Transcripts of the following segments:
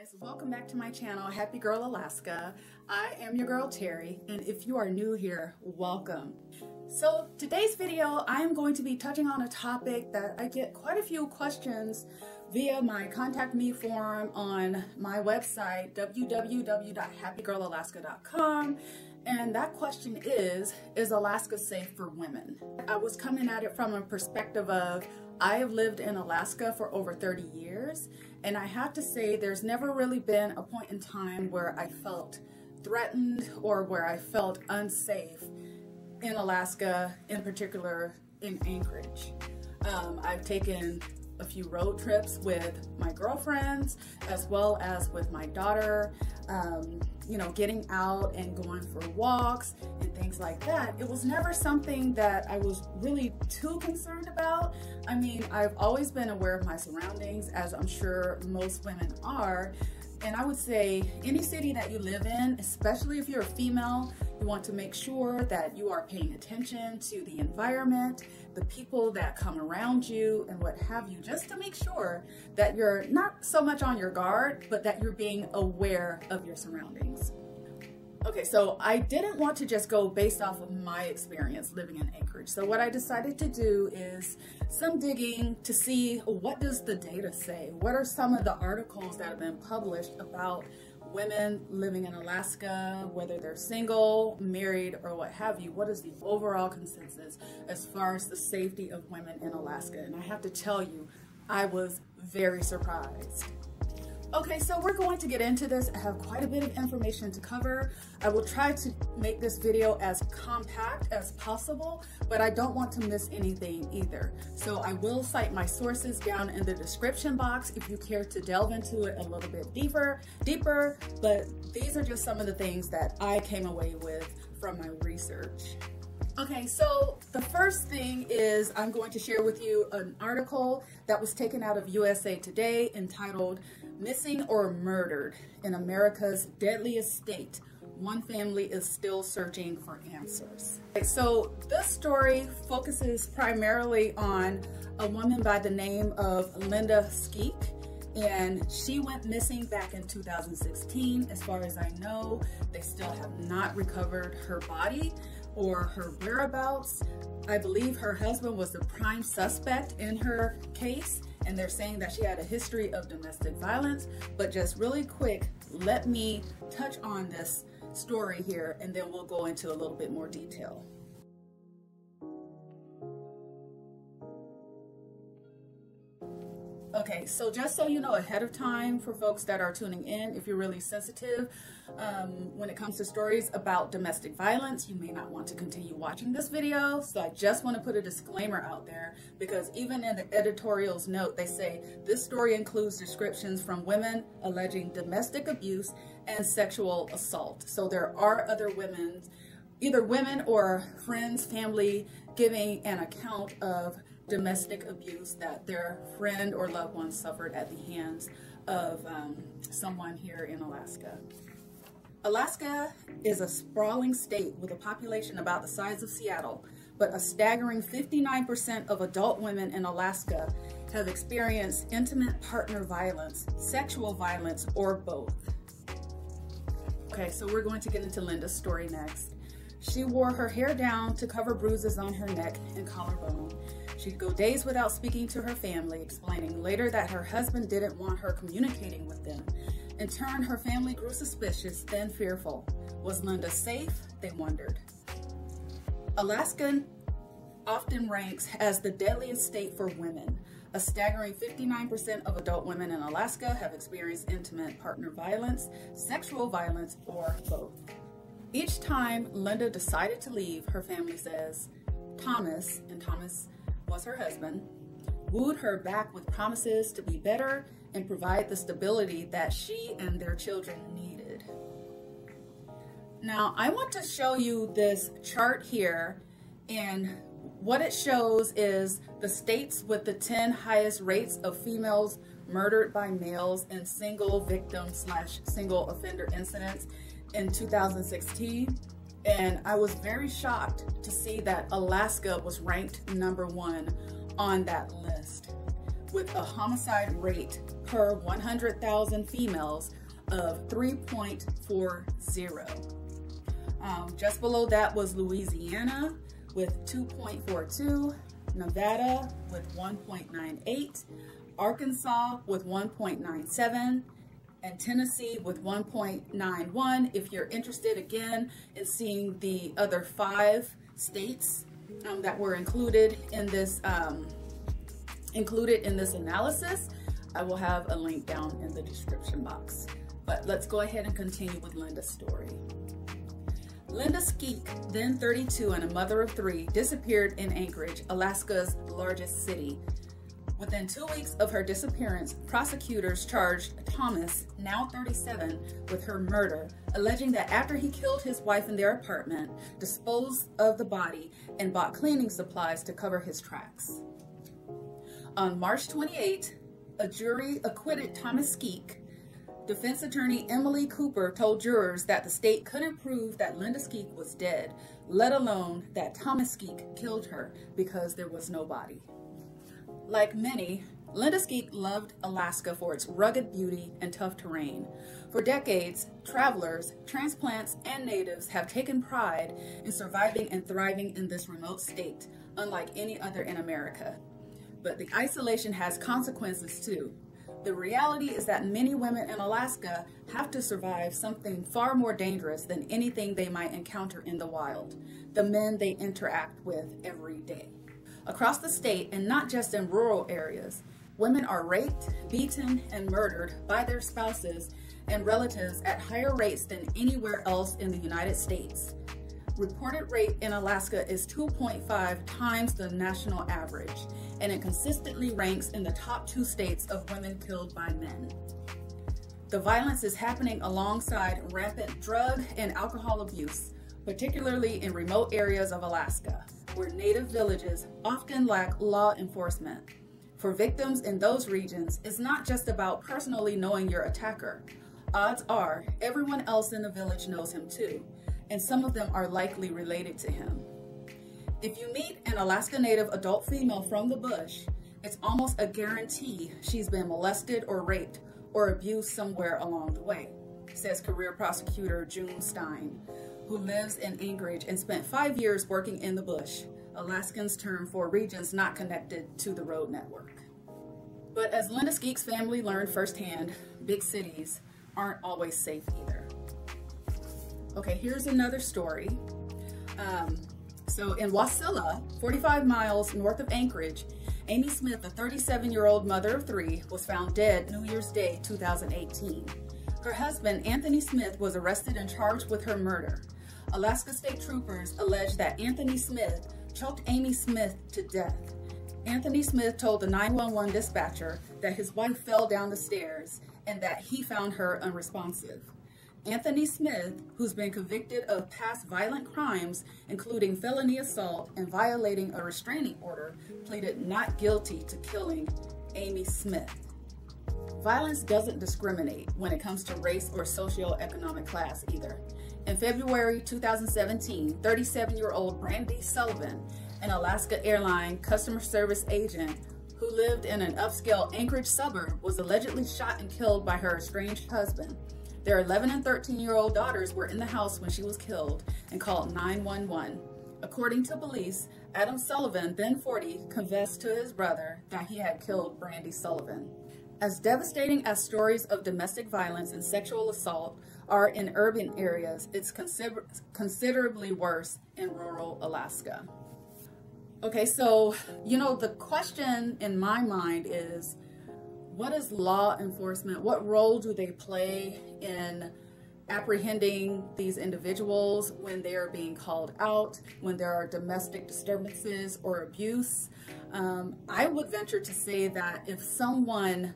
guys, welcome back to my channel, Happy Girl Alaska. I am your girl Terry, and if you are new here, welcome. So today's video, I am going to be touching on a topic that I get quite a few questions via my contact me form on my website, www.happygirlalaska.com. And that question is Alaska safe for women? I was coming at it from a perspective of, I have lived in Alaska for over 30 years, and I have to say there's never really been a point in time where I felt threatened or where I felt unsafe in Alaska, in particular in Anchorage. I've taken a few road trips with my girlfriends as well as with my daughter, you know, getting out and going for walks and things like that. It was never something that I was really too concerned about. I mean, I've always been aware of my surroundings, as I'm sure most women are. And I would say any city that you live in, especially if you're a female, you want to make sure that you are paying attention to the environment, the people that come around you and what have you, just to make sure that you're not so much on your guard, but that you're being aware of your surroundings. Okay, so I didn't want to just go based off of my experience living in Anchorage. So what I decided to do is some digging to see, what does the data say? What are some of the articles that have been published about women living in Alaska, whether they're single, married, or what have you? What is the overall consensus as far as the safety of women in Alaska? And I have to tell you, I was very surprised. Okay, so we're going to get into this. I have quite a bit of information to cover. I will try to make this video as compact as possible, but I don't want to miss anything either. So I will cite my sources down in the description box if you care to delve into it a little bit deeper, but these are just some of the things that I came away with from my research. Okay, so the first thing is I'm going to share with you an article that was taken out of USA Today entitled "Missing or Murdered in America's Deadliest State. One Family is Still Searching for Answers." Okay, so this story focuses primarily on a woman by the name of Linda Skeek, and she went missing back in 2016. As far as I know, they still have not recovered her body or her whereabouts. I believe her husband was the prime suspect in her case, and they're saying that she had a history of domestic violence. But just really quick, let me touch on this story here, and then we'll go into a little bit more detail. Okay, so just so you know ahead of time, for folks that are tuning in, if you're really sensitive when it comes to stories about domestic violence, you may not want to continue watching this video. So I just want to put a disclaimer out there, because even in the editorial's note, they say this story includes descriptions from women alleging domestic abuse and sexual assault. So there are other women, either women or friends, family, giving an account of domestic abuse that their friend or loved one suffered at the hands of someone here in Alaska. Alaska is a sprawling state with a population about the size of Seattle, but a staggering 59% of adult women in Alaska have experienced intimate partner violence, sexual violence, or both. Okay, so we're going to get into Linda's story next. She wore her hair down to cover bruises on her neck and collarbone. She'd go days without speaking to her family, explaining later that her husband didn't want her communicating with them. In turn, her family grew suspicious, then fearful. Was Linda safe? They wondered. Alaska often ranks as the deadliest state for women. A staggering 59% of adult women in Alaska have experienced intimate partner violence, sexual violence, or both. Each time Linda decided to leave, her family says, Thomas, and Thomas was her husband, wooed her back with promises to be better and provide the stability that she and their children needed. Now, I want to show you this chart here, and what it shows is the states with the 10 highest rates of females murdered by males in single victim / single offender incidents in 2016. And I was very shocked to see that Alaska was ranked #1 on that list. with a homicide rate per 100,000 females of 3.40. Just below that was Louisiana with 2.42, Nevada with 1.98, Arkansas with 1.97, and Tennessee with 1.91. If you're interested again in seeing the other 5 states that were included in this analysis, I will have a link down in the description box. But let's go ahead and continue with Linda's story. Linda Skeek, then 32 and a mother of 3, disappeared in Anchorage, Alaska's largest city. Within 2 weeks of her disappearance, prosecutors charged Thomas, now 37, with her murder, alleging that after he killed his wife in their apartment, disposed of the body, and bought cleaning supplies to cover his tracks. On March 28, a jury acquitted Thomas Skeek. Defense attorney Emily Cooper told jurors that the state couldn't prove that Linda Skeek was dead, let alone that Thomas Skeek killed her, because there was no body. Like many, Linda Skeek loved Alaska for its rugged beauty and tough terrain. For decades, travelers, transplants, and natives have taken pride in surviving and thriving in this remote state, unlike any other in America. But the isolation has consequences too. The reality is that many women in Alaska have to survive something far more dangerous than anything they might encounter in the wild, the men they interact with every day. Across the state, and not just in rural areas, women are raped, beaten, and murdered by their spouses and relatives at higher rates than anywhere else in the United States. Reported rape in Alaska is 2.5 times the national average, and it consistently ranks in the top 2 states of women killed by men. The violence is happening alongside rampant drug and alcohol abuse, particularly in remote areas of Alaska, where native villages often lack law enforcement. For victims in those regions, it's not just about personally knowing your attacker. Odds are everyone else in the village knows him too, and some of them are likely related to him. If you meet an Alaska Native adult female from the bush, it's almost a guarantee she's been molested or raped or abused somewhere along the way, says career prosecutor June Stein, who lives in Anchorage and spent 5 years working in the bush, Alaskans' term for regions not connected to the road network. But as Linda Skeek's family learned firsthand, big cities aren't always safe either. Okay, here's another story. So in Wasilla, 45 miles north of Anchorage, Amy Smith, a 37-year-old mother of 3, was found dead New Year's Day 2018. Her husband, Anthony Smith, was arrested and charged with her murder. Alaska State Troopers alleged that Anthony Smith choked Amy Smith to death. Anthony Smith told the 911 dispatcher that his wife fell down the stairs and that he found her unresponsive. Anthony Smith, who's been convicted of past violent crimes, including felony assault and violating a restraining order, pleaded not guilty to killing Amy Smith. Violence doesn't discriminate when it comes to race or socioeconomic class either. In February 2017, 37-year-old Brandy Sullivan, an Alaska Airlines customer service agent who lived in an upscale Anchorage suburb, was allegedly shot and killed by her estranged husband. Their 11 and 13-year-old daughters were in the house when she was killed and called 911. According to police, Adam Sullivan, then 40, confessed to his brother that he had killed Brandy Sullivan. As devastating as stories of domestic violence and sexual assault are in urban areas, it's considerably worse in rural Alaska. Okay, so, the question in my mind is, what is law enforcement? What role do they play in apprehending these individuals when they are being called out, when there are domestic disturbances or abuse? I would venture to say that if someone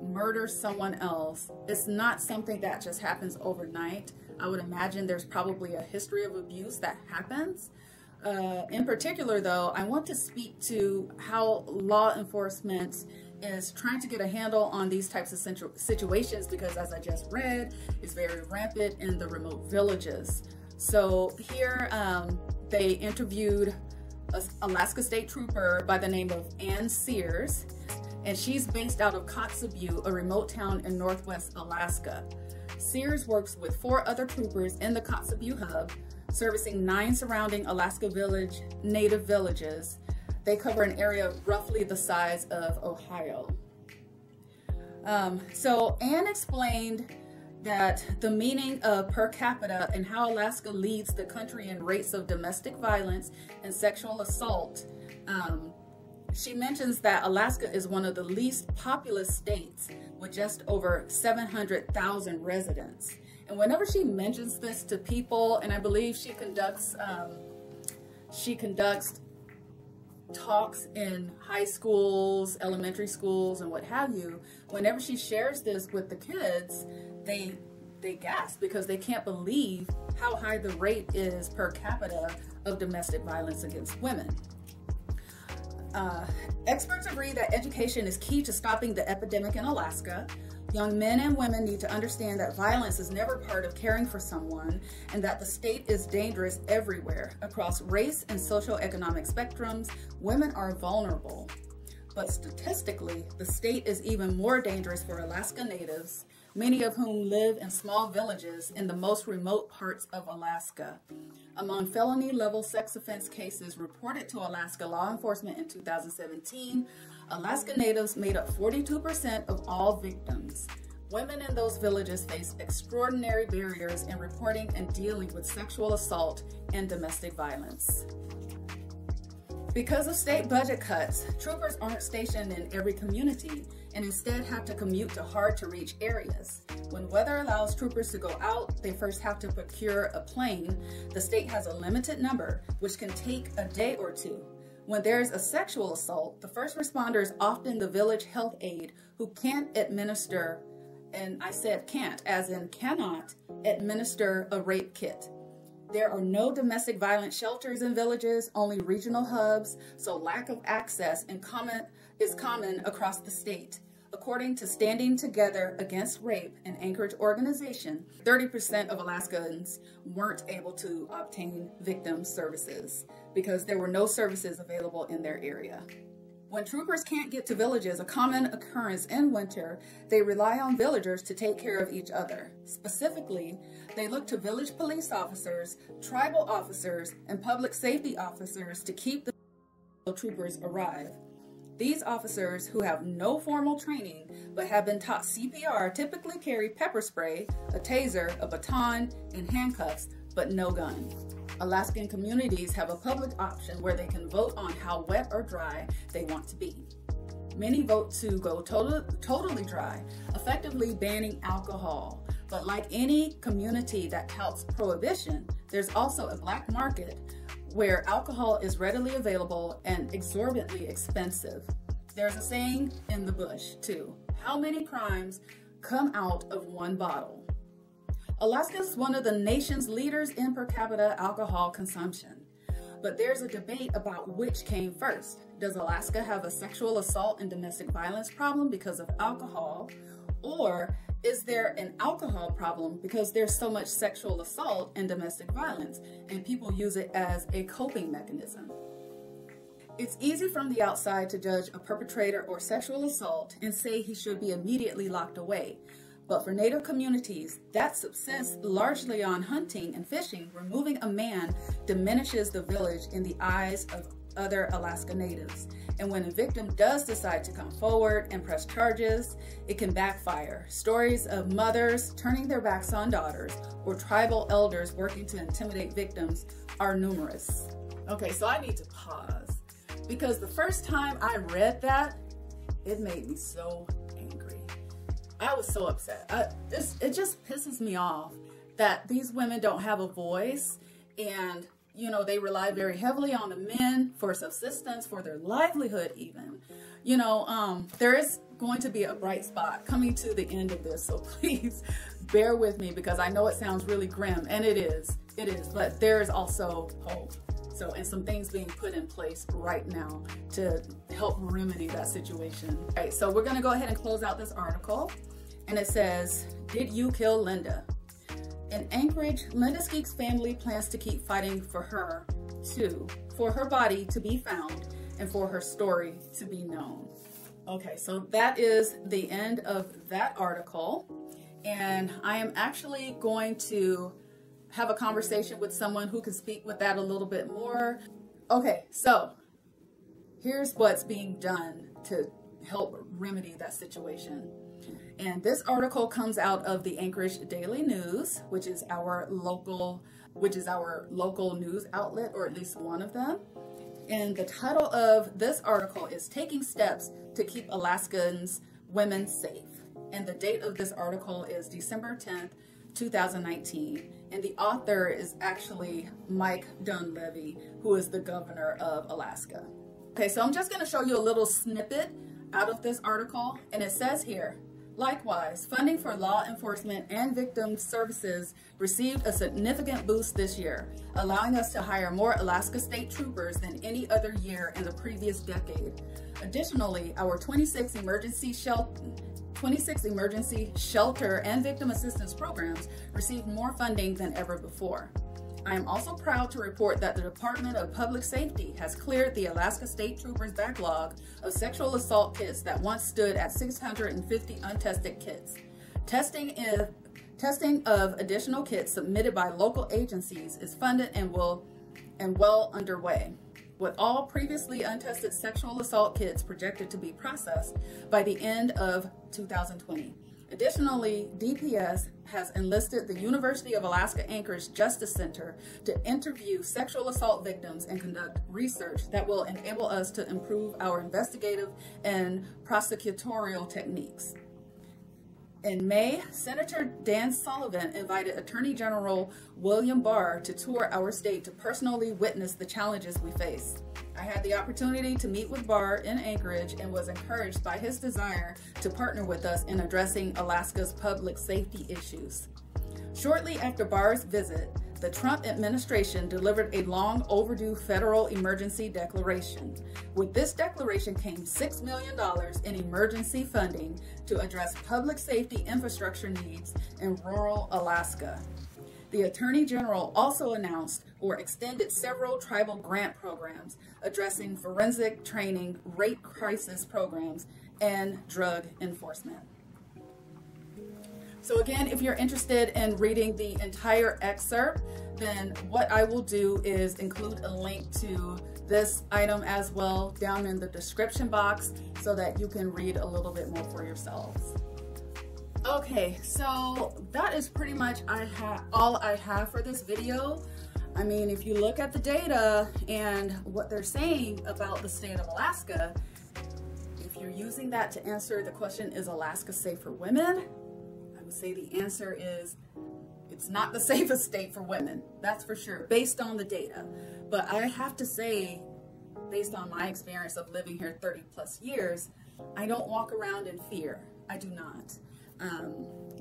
murders someone else, it's not something that just happens overnight. I would imagine there's probably a history of abuse that happens. In particular, though, I want to speak to how law enforcement is trying to get a handle on these types of situations, because as I just read, it's very rampant in the remote villages. So here they interviewed an Alaska State Trooper by the name of Ann Sears, and she's based out of Kotzebue, a remote town in northwest Alaska. Sears works with 4 other troopers in the Kotzebue hub, servicing 9 surrounding Alaska native villages. They cover an area roughly the size of Ohio. So Anne explained that the meaning of per capita and how Alaska leads the country in rates of domestic violence and sexual assault. She mentions that Alaska is one of the least populous states with just over 700,000 residents. And whenever she mentions this to people, and I believe she conducts talks in high schools, elementary schools, and what have you, whenever she shares this with the kids, they gasp because they can't believe how high the rate is per capita of domestic violence against women. Experts agree that education is key to stopping the epidemic in Alaska. Young men and women need to understand that violence is never part of caring for someone, and that the state is dangerous everywhere. Across race and socioeconomic spectrums, women are vulnerable. But statistically, the state is even more dangerous for Alaska Natives, many of whom live in small villages in the most remote parts of Alaska. Among felony-level sex offense cases reported to Alaska law enforcement in 2017, Alaska Natives made up 42% of all victims. Women in those villages face extraordinary barriers in reporting and dealing with sexual assault and domestic violence. Because of state budget cuts, troopers aren't stationed in every community and instead have to commute to hard-to-reach areas. When weather allows troopers to go out, they first have to procure a plane. The state has a limited number, which can take a day or two. When there's a sexual assault, the first responder is often the village health aide who can't administer, and I said can't, as in cannot, administer a rape kit. There are no domestic violence shelters in villages, only regional hubs, so lack of access is common across the state. According to Standing Together Against Rape, an Anchorage organization, 30% of Alaskans weren't able to obtain victim services because there were no services available in their area. When troopers can't get to villages, a common occurrence in winter, they rely on villagers to take care of each other. Specifically, they look to village police officers, tribal officers, and public safety officers to keep the troopers arrive. These officers, who have no formal training but have been taught CPR, typically carry pepper spray, a taser, a baton, and handcuffs, but no gun. Alaskan communities have a public option where they can vote on how wet or dry they want to be. Many vote to go totally dry, effectively banning alcohol. But like any community that touts prohibition, there's also a black market where alcohol is readily available and exorbitantly expensive. There's a saying in the bush, too. How many crimes come out of one bottle? Alaska is one of the nation's leaders in per capita alcohol consumption. But there's a debate about which came first. Does Alaska have a sexual assault and domestic violence problem because of alcohol? Or is there an alcohol problem because there's so much sexual assault and domestic violence and people use it as a coping mechanism? It's easy from the outside to judge a perpetrator or sexual assault and say he should be immediately locked away. But for Native communities that subsist largely on hunting and fishing, removing a man diminishes the village in the eyes of other Alaska Natives. And when a victim does decide to come forward and press charges, it can backfire. Stories of mothers turning their backs on daughters or tribal elders working to intimidate victims are numerous. Okay, so I need to pause because the first time I read that, it made me so angry. I was so upset. It just pisses me off that these women don't have a voice, and you know, they rely very heavily on the men for subsistence, for their livelihood even. You know, there is going to be a bright spot coming to the end of this, so please bear with me because I know it sounds really grim, and it is, but there is also hope. So, and some things being put in place right now to help remedy that situation. All right, so we're gonna go ahead and close out this article, and it says, "Did you kill Linda?" In Anchorage, Linda Skeek's family plans to keep fighting for her too, for her body to be found and for her story to be known. Okay, so that is the end of that article, and I am actually going to have a conversation with someone who can speak with that a little bit more. Okay, so here's what's being done to help remedy that situation. And this article comes out of the Anchorage Daily News, which is our local news outlet, or at least one of them. And the title of this article is "Taking Steps to Keep Alaskans Women Safe." And the date of this article is December 10th, 2019. And the author is actually Mike Dunleavy, who is the governor of Alaska. Okay, so I'm just going to show you a little snippet out of this article. And it says here, likewise, funding for law enforcement and victim services received a significant boost this year, allowing us to hire more Alaska State Troopers than any other year in the previous decade. Additionally, our 26 emergency shelter and victim assistance programs received more funding than ever before. I am also proud to report that the Department of Public Safety has cleared the Alaska State Troopers backlog of sexual assault kits that once stood at 650 untested kits. Testing of additional kits submitted by local agencies is funded and well underway, with all previously untested sexual assault kits projected to be processed by the end of 2020. Additionally, DPS has enlisted the University of Alaska Anchorage Justice Center to interview sexual assault victims and conduct research that will enable us to improve our investigative and prosecutorial techniques. In May, Senator Dan Sullivan invited Attorney General William Barr to tour our state to personally witness the challenges we face. I had the opportunity to meet with Barr in Anchorage and was encouraged by his desire to partner with us in addressing Alaska's public safety issues. Shortly after Barr's visit, the Trump administration delivered a long overdue federal emergency declaration. With this declaration came $6 million in emergency funding to address public safety infrastructure needs in rural Alaska. The Attorney General also announced or extended several tribal grant programs addressing forensic training, rape crisis programs, and drug enforcement. So again, if you're interested in reading the entire excerpt, then what I will do is include a link to this item as well down in the description box so that you can read a little bit more for yourselves. Okay, so that is pretty much all I have for this video. I mean, if you look at the data and what they're saying about the state of Alaska, if you're using that to answer the question, is Alaska safe for women? I would say the answer is it's not the safest state for women, that's for sure, based on the data. But I have to say, based on my experience of living here 30 plus years, I don't walk around in fear. I do not.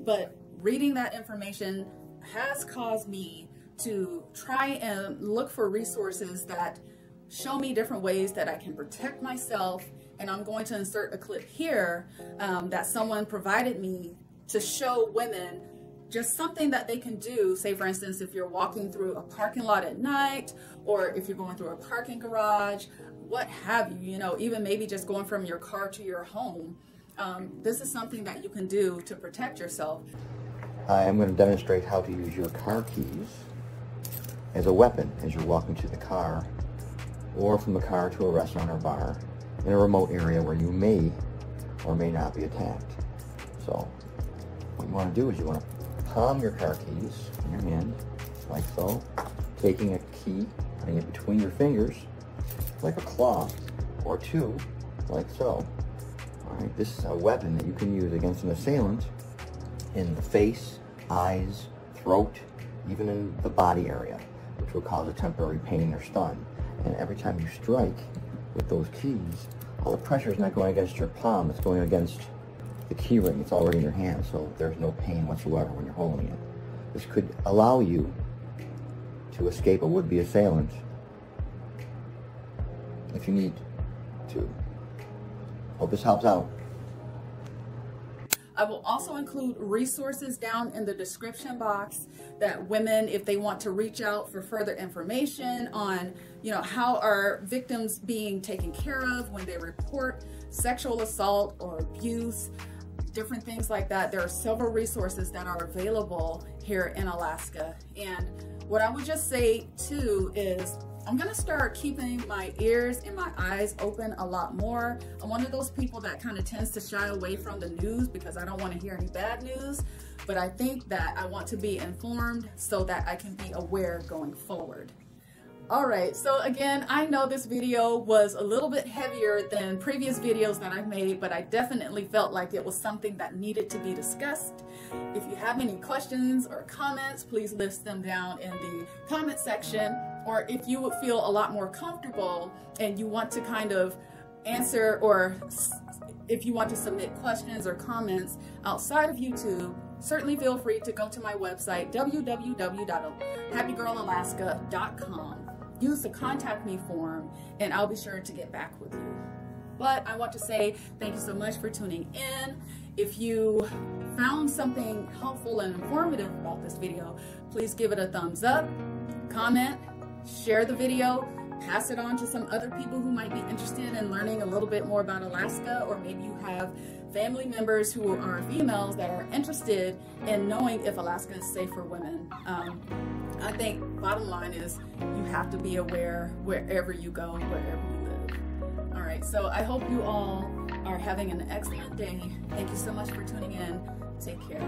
But reading that information has caused me to try and look for resources that show me different ways that I can protect myself. And I'm going to insert a clip here that someone provided me to show women just something that they can do. Say, for instance, if you're walking through a parking lot at night, or if you're going through a parking garage, what have you, you know, even maybe just going from your car to your home. This is something that you can do to protect yourself. I am going to demonstrate how to use your car keys as a weapon as you're walking to the car, or from the car to a restaurant or bar in a remote area where you may or may not be attacked. So what you want to do is you want to palm your car keys in your hand, like so, taking a key, putting it between your fingers, like a claw, or two, like so. Alright, this is a weapon that you can use against an assailant in the face, eyes, throat, even in the body area, which will cause a temporary pain or stun. And every time you strike with those keys, all the pressure is not going against your palm, it's going against the key ring. It's already in your hand, so there's no pain whatsoever when you're holding it. This could allow you to escape a would-be assailant if you need to. Hope this helps out. I will also include resources down in the description box that women, if they want to reach out for further information on, you know, how are victims being taken care of when they report sexual assault or abuse, different things like that. There are several resources that are available here in Alaska. And what I would just say too is I'm gonna start keeping my ears and my eyes open a lot more. I'm one of those people that kind of tends to shy away from the news because I don't want to hear any bad news, but I think that I want to be informed so that I can be aware going forward. All right, so again, I know this video was a little bit heavier than previous videos that I've made, but I definitely felt like it was something that needed to be discussed. If you have any questions or comments, please list them down in the comment section. Or if you would feel a lot more comfortable and you want to kind of answer, or if you want to submit questions or comments outside of YouTube, certainly feel free to go to my website, www.happygirlalaska.com. Use the contact me form and I'll be sure to get back with you. But I want to say thank you so much for tuning in. If you found something helpful and informative about this video, please give it a thumbs up, comment, share the video, pass it on to some other people who might be interested in learning a little bit more about Alaska, or maybe you have family members who are females that are interested in knowing if Alaska is safe for women. I think bottom line is you have to be aware wherever you go, wherever you live. All right, so I hope you all are having an excellent day. Thank you so much for tuning in. Take care.